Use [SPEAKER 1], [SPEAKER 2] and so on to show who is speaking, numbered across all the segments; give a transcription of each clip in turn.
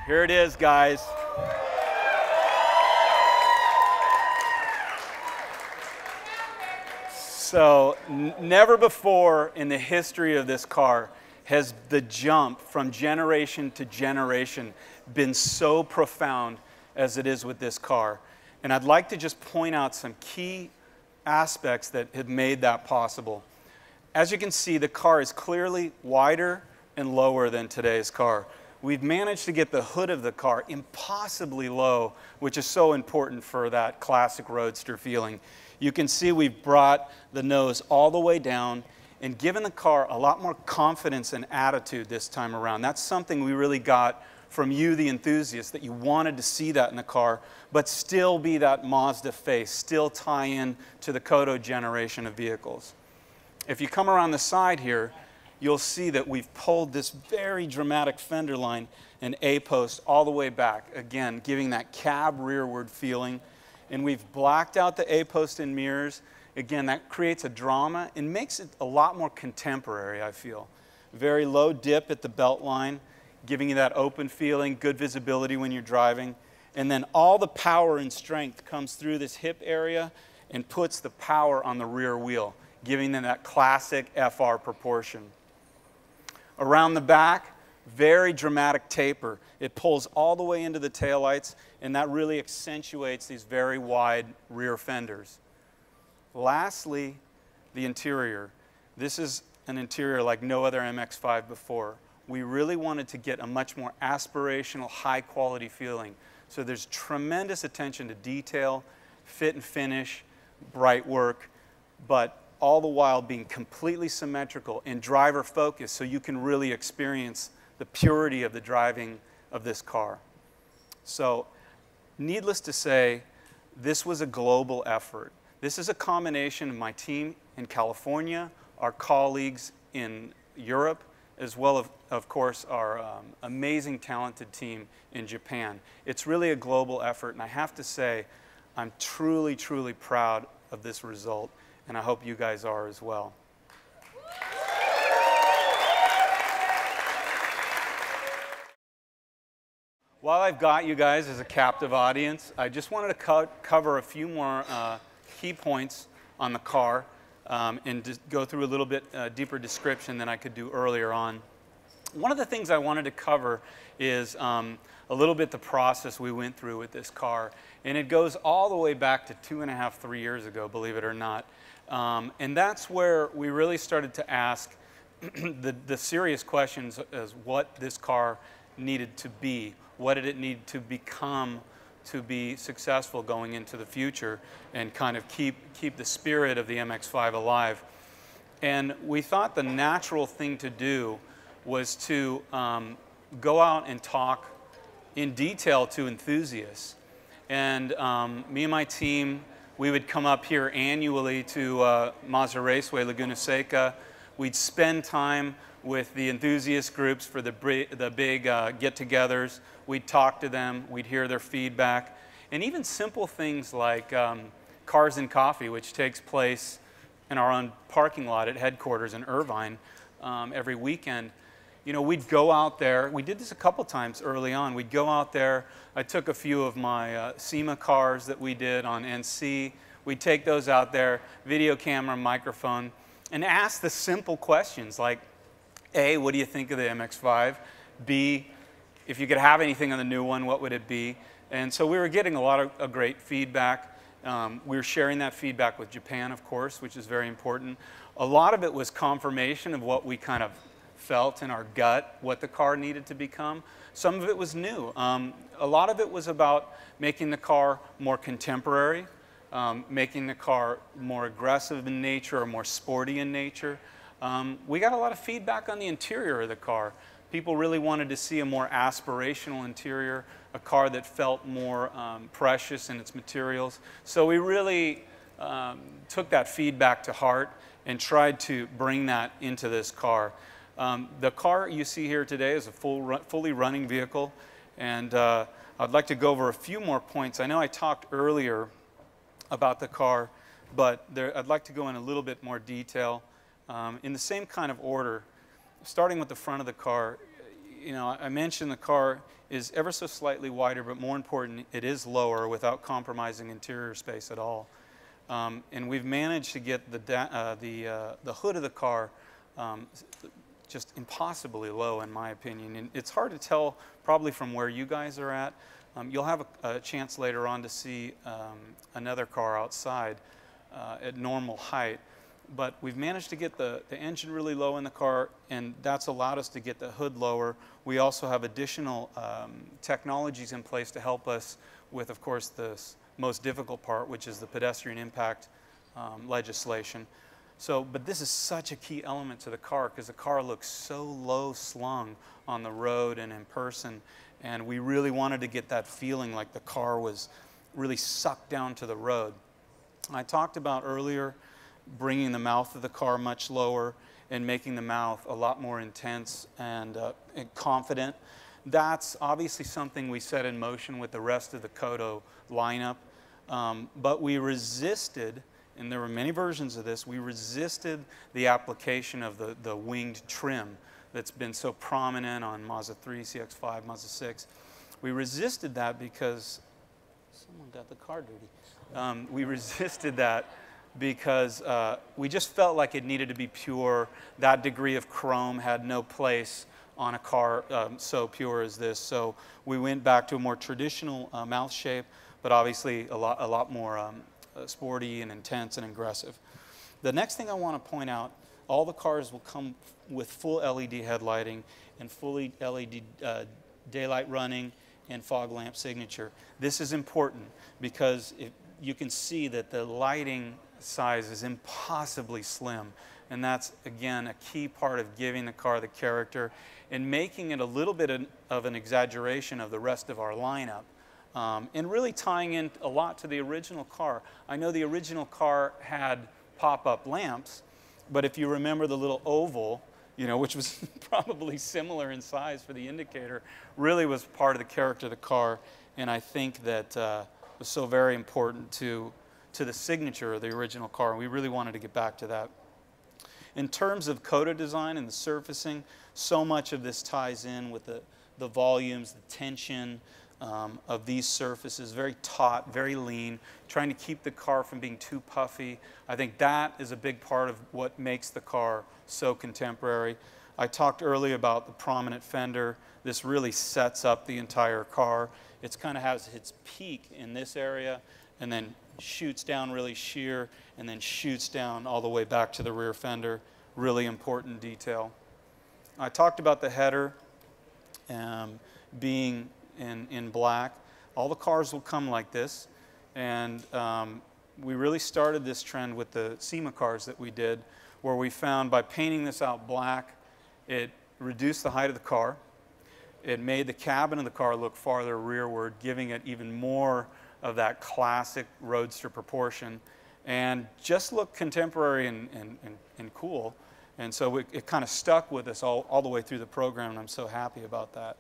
[SPEAKER 1] Here it is, guys. So, never before in the history of this car has the jump from generation to generation been so profound as it is with this car. And I'd like to just point out some key aspects that have made that possible. As you can see, the car is clearly wider and lower than today's car. We've managed to get the hood of the car impossibly low, which is so important for that classic roadster feeling. You can see we've brought the nose all the way down and given the car a lot more confidence and attitude this time around. That's something we really got from you, the enthusiast, that you wanted to see that in the car, but still be that Mazda face, still tie in to the Kodo generation of vehicles. If you come around the side here, you'll see that we've pulled this very dramatic fender line and A-post all the way back, again, giving that cab rearward feeling. And we've blacked out the A-post and mirrors. Again, that creates a drama and makes it a lot more contemporary, I feel. Very low dip at the belt line, giving you that open feeling, good visibility when you're driving. And then all the power and strength comes through this hip area and puts the power on the rear wheel, giving them that classic FR proportion. Around the back, very dramatic taper. It pulls all the way into the taillights, and that really accentuates these very wide rear fenders. Lastly, the interior. This is an interior like no other MX-5 before. We really wanted to get a much more aspirational, high-quality feeling. So there's tremendous attention to detail, fit and finish, bright work, but all the while being completely symmetrical and driver focused so you can really experience the purity of the driving of this car. So, needless to say, this was a global effort. This is a combination of my team in California, our colleagues in Europe, as well as, of course, our amazing, talented team in Japan. It's really a global effort, and I have to say, I'm truly, truly proud of this result, and I hope you guys are as well. While I've got you guys as a captive audience, I just wanted to cover a few more key points on the car and just go through a little bit deeper description than I could do earlier on. One of the things I wanted to cover is a little bit the process we went through with this car. And it goes all the way back to 2.5, 3 years ago, believe it or not. And that's where we really started to ask the serious questions as what this car needed to be. What did it need to become to be successful going into the future and kind of keep the spirit of the MX-5 alive? And we thought the natural thing to do was to go out and talk in detail to enthusiasts. And me and my team, we would come up here annually to Mazda Raceway, Laguna Seca. We'd spend time with the enthusiast groups for the big get-togethers. We'd talk to them, we'd hear their feedback, and even simple things like Cars and Coffee, which takes place in our own parking lot at headquarters in Irvine every weekend. You know, we'd go out there. We did this a couple times early on. We'd go out there. I took a few of my SEMA cars that we did on NC. We'd take those out there, video camera, microphone, and ask the simple questions like, A, what do you think of the MX-5? B, if you could have anything on the new one, what would it be? And so we were getting a lot of great feedback. We were sharing that feedback with Japan, of course, which is very important. A lot of it was confirmation of what we kind of felt in our gut, what the car needed to become. Some of it was new. A lot of it was about making the car more contemporary, making the car more aggressive in nature or more sporty in nature. We got a lot of feedback on the interior of the car. People really wanted to see a more aspirational interior, a car that felt more precious in its materials. So we really took that feedback to heart and tried to bring that into this car. The car you see here today is a fully running vehicle, and I'd like to go over a few more points. I know I talked earlier about the car, but I'd like to go in a little bit more detail in the same kind of order. Starting with the front of the car, you know, I mentioned the car is ever so slightly wider, but more important, it is lower without compromising interior space at all. And we've managed to get the hood of the car just impossibly low, in my opinion. And it's hard to tell probably from where you guys are at. You'll have a chance later on to see another car outside at normal height. But we've managed to get the engine really low in the car, and that's allowed us to get the hood lower. We also have additional technologies in place to help us with, of course, the most difficult part, which is the pedestrian impact legislation. So, but this is such a key element to the car because the car looks so low slung on the road and in person, and we really wanted to get that feeling like the car was really sucked down to the road. I talked about earlier bringing the mouth of the car much lower and making the mouth a lot more intense and confident. That's obviously something we set in motion with the rest of the Kodo lineup, but we resisted, and there were many versions of this, we resisted the application of the winged trim that's been so prominent on Mazda 3, CX-5, Mazda 6. We resisted that because someone got the car dirty. We resisted that because we just felt like it needed to be pure. That degree of chrome had no place on a car so pure as this. So we went back to a more traditional mouth shape, but obviously a lot more sporty and intense and aggressive. The next thing I want to point out, all the cars will come with full LED headlighting and fully LED daylight running and fog lamp signature. This is important because you can see that the lighting size is impossibly slim, and that's again a key part of giving the car the character and making it a little bit of an exaggeration of the rest of our lineup, and really tying in a lot to the original car. I know the original car had pop-up lamps, but if you remember the little oval, you know, which was probably similar in size for the indicator, really was part of the character of the car, and I think that was so very important to the signature of the original car, and we really wanted to get back to that. In terms of Kodo design and the surfacing, so much of this ties in with the volumes, the tension of these surfaces, very taut, very lean, trying to keep the car from being too puffy. I think that is a big part of what makes the car so contemporary. I talked earlier about the prominent fender. This really sets up the entire car. It's kind of has its peak in this area and then shoots down really sheer and then shoots down all the way back to the rear fender. Really important detail. I talked about the header being in black. All the cars will come like this, and we really started this trend with the SEMA cars that we did, where we found by painting this out black, it reduced the height of the car. It made the cabin of the car look farther rearward, giving it even more of that classic roadster proportion, and just looked contemporary and cool. And so it kind of stuck with us all the way through the program, and I'm so happy about that.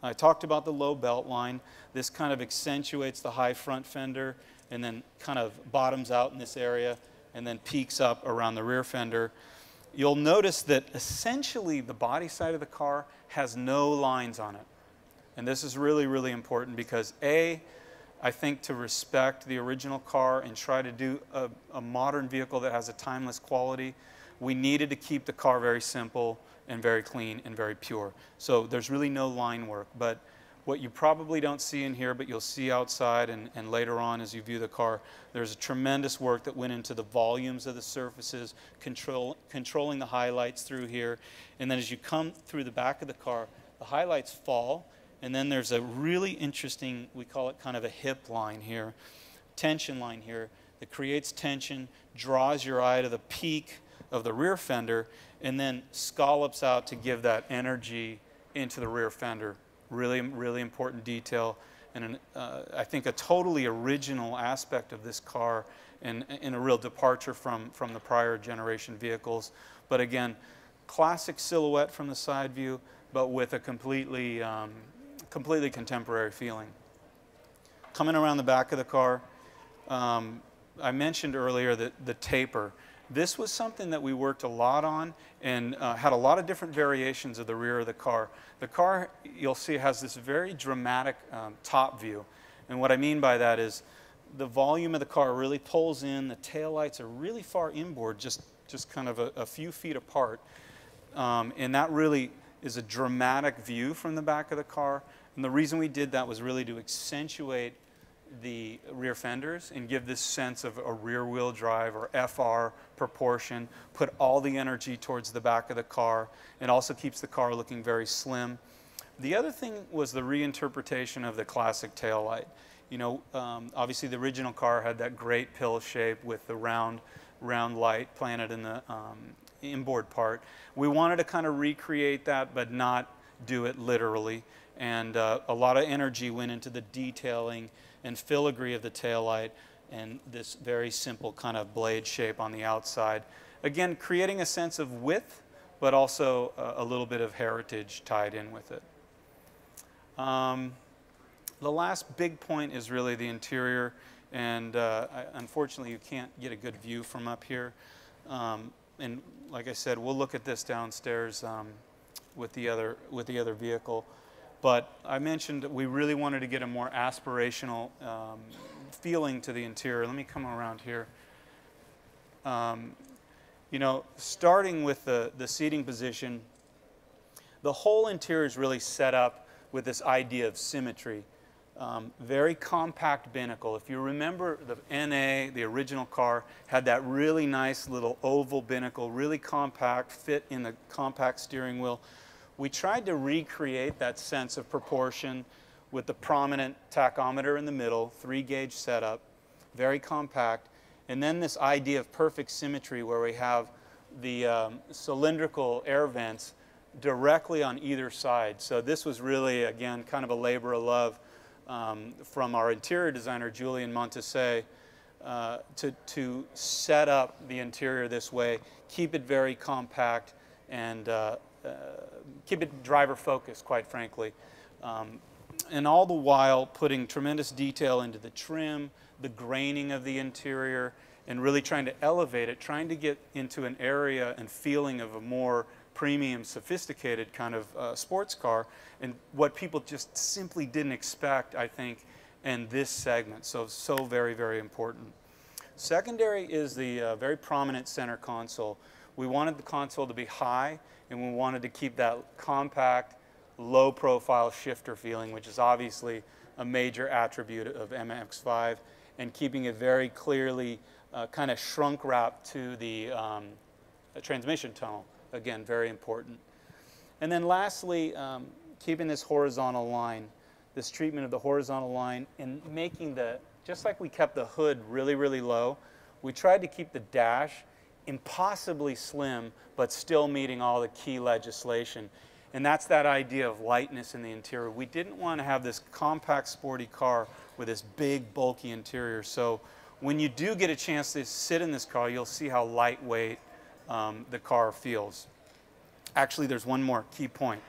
[SPEAKER 1] I talked about the low belt line. This kind of accentuates the high front fender and then kind of bottoms out in this area and then peaks up around the rear fender. You'll notice that essentially the body side of the car has no lines on it. And this is really, really important because I think to respect the original car and try to do a modern vehicle that has a timeless quality, we needed to keep the car very simple and very clean and very pure. So there's really no line work. But what you probably don't see in here, but you'll see outside and later on as you view the car, there's a tremendous work that went into the volumes of the surfaces, controlling the highlights through here. And then as you come through the back of the car, the highlights fall. And then there's a really interesting, we call it kind of a hip line here, tension line here, that creates tension, draws your eye to the peak of the rear fender, and then scallops out to give that energy into the rear fender. Really, really important detail, and I think a totally original aspect of this car, and a real departure from the prior generation vehicles. But again, classic silhouette from the side view, but with a completely contemporary feeling. Coming around the back of the car, I mentioned earlier that the taper, This was something that we worked a lot on and had a lot of different variations of the rear of the car. The car, you'll see, has this very dramatic top view. And what I mean by that is the volume of the car really pulls in, the taillights are really far inboard, just kind of a few feet apart. And that really is a dramatic view from the back of the car. And the reason we did that was really to accentuate the rear fenders and give this sense of a rear wheel drive or FR proportion, put all the energy towards the back of the car, and also keeps the car looking very slim. The other thing was the reinterpretation of the classic taillight. You know, obviously the original car had that great pill shape with the round light planted in the inboard part. We wanted to kind of recreate that but not do it literally, and a lot of energy went into the detailing and filigree of the taillight and this very simple kind of blade shape on the outside. Again, creating a sense of width, but also a little bit of heritage tied in with it. The last big point is really the interior, and unfortunately you can't get a good view from up here. And like I said, we'll look at this downstairs with the other vehicle. But I mentioned we really wanted to get a more aspirational feeling to the interior. Let me come around here. You know, starting with the seating position, the whole interior is really set up with this idea of symmetry. Very compact binnacle. If you remember, the NA, the original car, had that really nice little oval binnacle, really compact, fit in the compact steering wheel. We tried to recreate that sense of proportion with the prominent tachometer in the middle, 3-gauge setup, very compact, and then this idea of perfect symmetry where we have the cylindrical air vents directly on either side. So this was really, again, kind of a labor of love from our interior designer, Julian Montese, to set up the interior this way, keep it very compact, and keep it driver focused, quite frankly. And all the while putting tremendous detail into the trim, the graining of the interior, and really trying to elevate it, trying to get into an area and feeling of a more premium, sophisticated kind of sports car, and what people just simply didn't expect, I think, in this segment. So very, very important. Secondary is the very prominent center console. We wanted the console to be high, and we wanted to keep that compact, low-profile shifter feeling, which is obviously a major attribute of MX-5, and keeping it very clearly kind of shrunk wrap to the transmission tunnel. Again, very important. And then lastly, keeping this horizontal line, this treatment of the horizontal line, and making just like we kept the hood really, really low, we tried to keep the dash impossibly slim, but still meeting all the key legislation. And that's that idea of lightness in the interior. We didn't want to have this compact, sporty car with this big, bulky interior. So when you do get a chance to sit in this car, you'll see how lightweight the car feels. Actually, there's one more key point,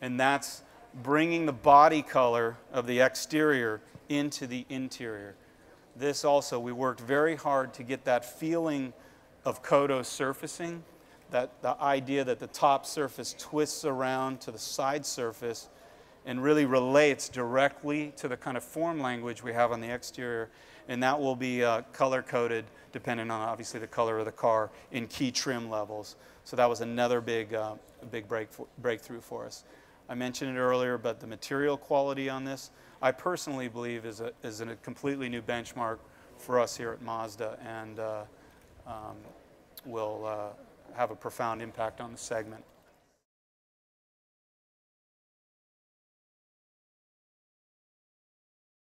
[SPEAKER 1] and that's bringing the body color of the exterior into the interior. This also, we worked very hard to get that feeling of Kodo surfacing, the idea that the top surface twists around to the side surface and really relates directly to the kind of form language we have on the exterior, and that will be color-coded depending on, obviously, the color of the car in key trim levels. So that was another big breakthrough for us. I mentioned it earlier, but the material quality on this, I personally believe is a completely new benchmark for us here at Mazda, and will have a profound impact on the segment.